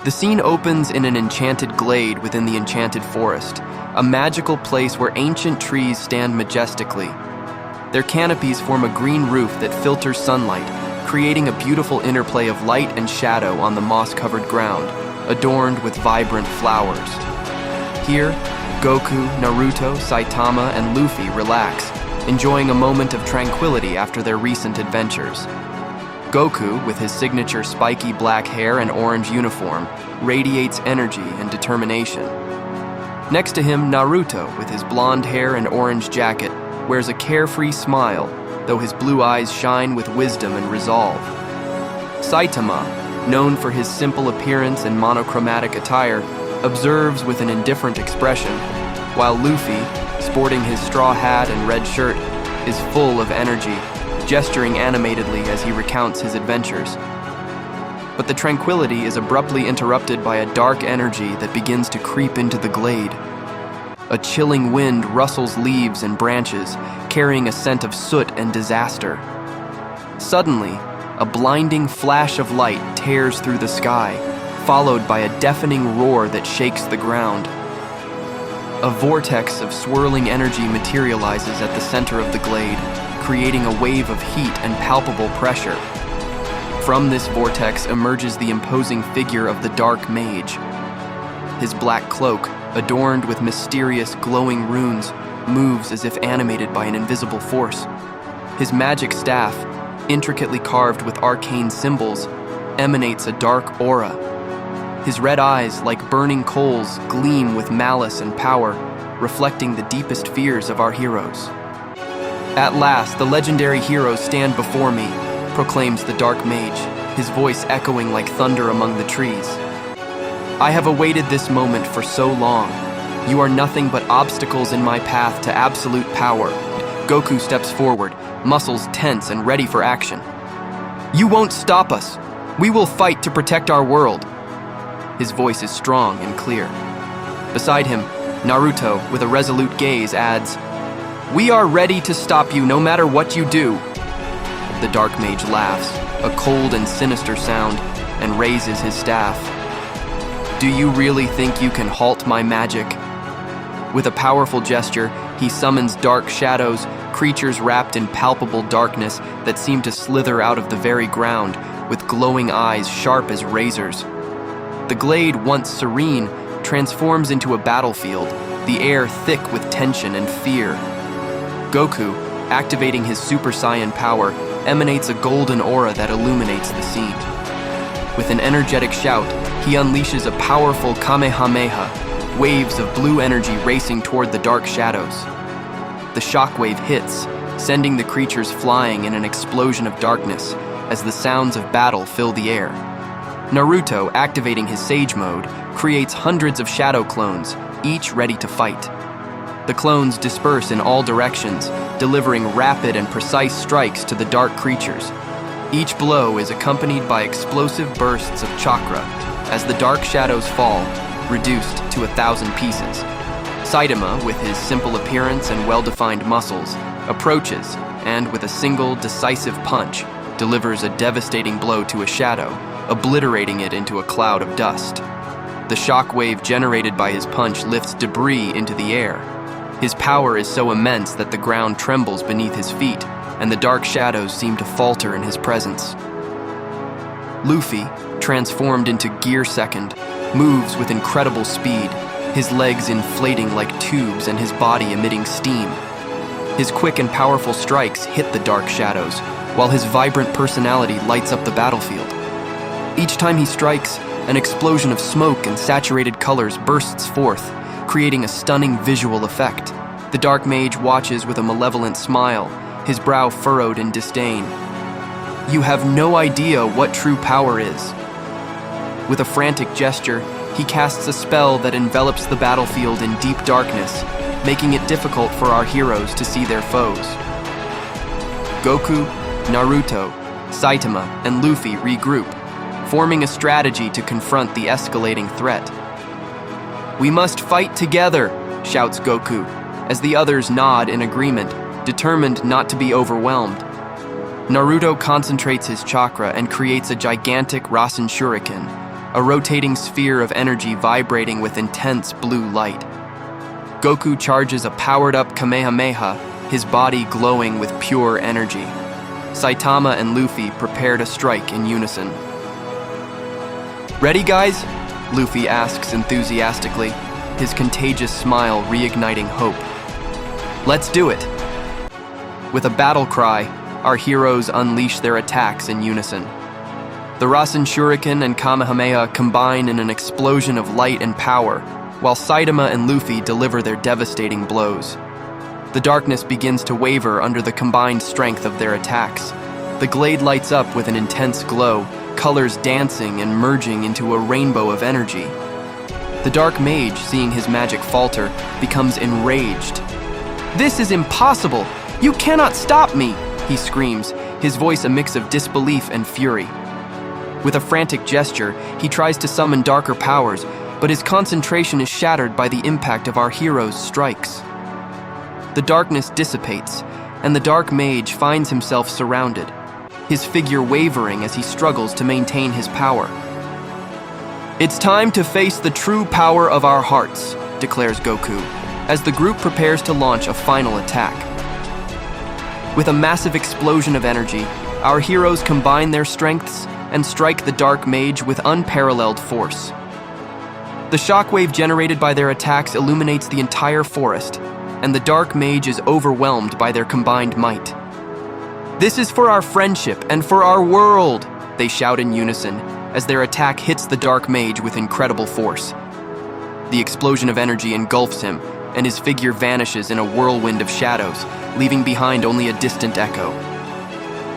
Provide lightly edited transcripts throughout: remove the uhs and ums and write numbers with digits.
The scene opens in an enchanted glade within the enchanted forest, a magical place where ancient trees stand majestically. Their canopies form a green roof that filters sunlight, creating a beautiful interplay of light and shadow on the moss-covered ground, adorned with vibrant flowers. Here, Goku, Naruto, Saitama, and Luffy relax, enjoying a moment of tranquility after their recent adventures. Goku, with his signature spiky black hair and orange uniform, radiates energy and determination. Next to him, Naruto, with his blonde hair and orange jacket, wears a carefree smile, though his blue eyes shine with wisdom and resolve. Saitama, known for his simple appearance and monochromatic attire, observes with an indifferent expression, while Luffy, sporting his straw hat and red shirt, is full of energy, gesturing animatedly as he recounts his adventures. But the tranquility is abruptly interrupted by a dark energy that begins to creep into the glade. A chilling wind rustles leaves and branches, carrying a scent of soot and disaster. Suddenly, a blinding flash of light tears through the sky, followed by a deafening roar that shakes the ground. A vortex of swirling energy materializes at the center of the glade, creating a wave of heat and palpable pressure. From this vortex emerges the imposing figure of the Dark Mage. His black cloak, adorned with mysterious glowing runes, moves as if animated by an invisible force. His magic staff, intricately carved with arcane symbols, emanates a dark aura. His red eyes, like burning coals, gleam with malice and power, reflecting the deepest fears of our heroes. "At last, the legendary heroes stand before me," proclaims the Dark Mage, his voice echoing like thunder among the trees. "I have awaited this moment for so long. You are nothing but obstacles in my path to absolute power." Goku steps forward, muscles tense and ready for action. "You won't stop us. We will fight to protect our world." His voice is strong and clear. Beside him, Naruto, with a resolute gaze, adds, "We are ready to stop you no matter what you do." The Dark Mage laughs, a cold and sinister sound, and raises his staff. "Do you really think you can halt my magic?" With a powerful gesture, he summons dark shadows, creatures wrapped in palpable darkness that seem to slither out of the very ground, with glowing eyes sharp as razors. The glade, once serene, transforms into a battlefield, the air thick with tension and fear. Goku, activating his Super Saiyan power, emanates a golden aura that illuminates the scene. With an energetic shout, he unleashes a powerful Kamehameha, waves of blue energy racing toward the dark shadows. The shockwave hits, sending the creatures flying in an explosion of darkness as the sounds of battle fill the air. Naruto, activating his Sage Mode, creates hundreds of shadow clones, each ready to fight. The clones disperse in all directions, delivering rapid and precise strikes to the dark creatures. Each blow is accompanied by explosive bursts of chakra as the dark shadows fall, reduced to 1,000 pieces. Saitama, with his simple appearance and well-defined muscles, approaches and, with a single decisive punch, delivers a devastating blow to a shadow, obliterating it into a cloud of dust. The shockwave generated by his punch lifts debris into the air. His power is so immense that the ground trembles beneath his feet, and the dark shadows seem to falter in his presence. Luffy, transformed into Gear Second, moves with incredible speed, his legs inflating like tubes and his body emitting steam. His quick and powerful strikes hit the dark shadows, while his vibrant personality lights up the battlefield. Each time he strikes, an explosion of smoke and saturated colors bursts forth, creating a stunning visual effect. The Dark Mage watches with a malevolent smile, his brow furrowed in disdain. "You have no idea what true power is." With a frantic gesture, he casts a spell that envelops the battlefield in deep darkness, making it difficult for our heroes to see their foes. Goku, Naruto, Saitama, and Luffy regroup, forming a strategy to confront the escalating threat. "We must fight together," shouts Goku, as the others nod in agreement, determined not to be overwhelmed. Naruto concentrates his chakra and creates a gigantic Rasen Shuriken, a rotating sphere of energy vibrating with intense blue light. Goku charges a powered-up Kamehameha, his body glowing with pure energy. Saitama and Luffy prepare to strike in unison. "Ready, guys?" Luffy asks enthusiastically, his contagious smile reigniting hope. "Let's do it!" With a battle cry, our heroes unleash their attacks in unison. The Rasen Shuriken and Kamehameha combine in an explosion of light and power, while Saitama and Luffy deliver their devastating blows. The darkness begins to waver under the combined strength of their attacks. The glade lights up with an intense glow, colors dancing and merging into a rainbow of energy. The Dark Mage, seeing his magic falter, becomes enraged. "This is impossible! You cannot stop me!" he screams, his voice a mix of disbelief and fury. With a frantic gesture, he tries to summon darker powers, but his concentration is shattered by the impact of our hero's strikes. The darkness dissipates, and the Dark Mage finds himself surrounded, his figure wavering as he struggles to maintain his power. "It's time to face the true power of our hearts," declares Goku, as the group prepares to launch a final attack. With a massive explosion of energy, our heroes combine their strengths and strike the Dark Mage with unparalleled force. The shockwave generated by their attacks illuminates the entire forest, and the Dark Mage is overwhelmed by their combined might. "This is for our friendship and for our world!" they shout in unison, as their attack hits the Dark Mage with incredible force. The explosion of energy engulfs him, and his figure vanishes in a whirlwind of shadows, leaving behind only a distant echo.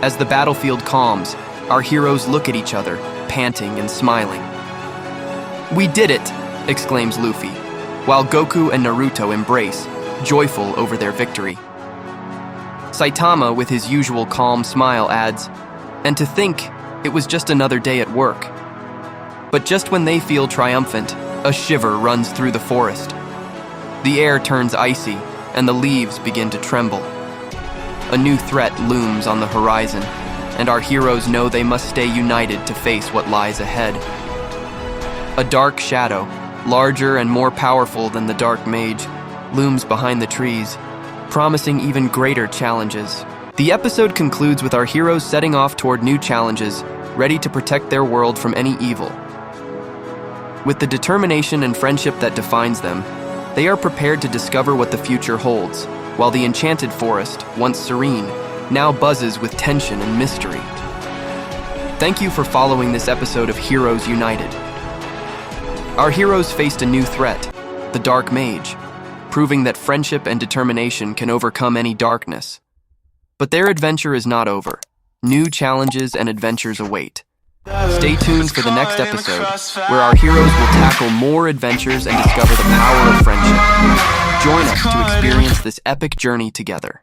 As the battlefield calms, our heroes look at each other, panting and smiling. "We did it!" exclaims Luffy, while Goku and Naruto embrace, joyful over their victory. Saitama, with his usual calm smile, adds, "And to think it was just another day at work." But just when they feel triumphant, a shiver runs through the forest. The air turns icy, and the leaves begin to tremble. A new threat looms on the horizon, and our heroes know they must stay united to face what lies ahead. A dark shadow, larger and more powerful than the Dark Mage, looms behind the trees, promising even greater challenges. The episode concludes with our heroes setting off toward new challenges, ready to protect their world from any evil. With the determination and friendship that defines them, they are prepared to discover what the future holds, while the enchanted forest, once serene, now buzzes with tension and mystery. Thank you for following this episode of Heroes United. Our heroes faced a new threat, the Dark Mage, proving that friendship and determination can overcome any darkness. But their adventure is not over. New challenges and adventures await. Stay tuned for the next episode, where our heroes will tackle more adventures and discover the power of friendship. Join us to experience this epic journey together.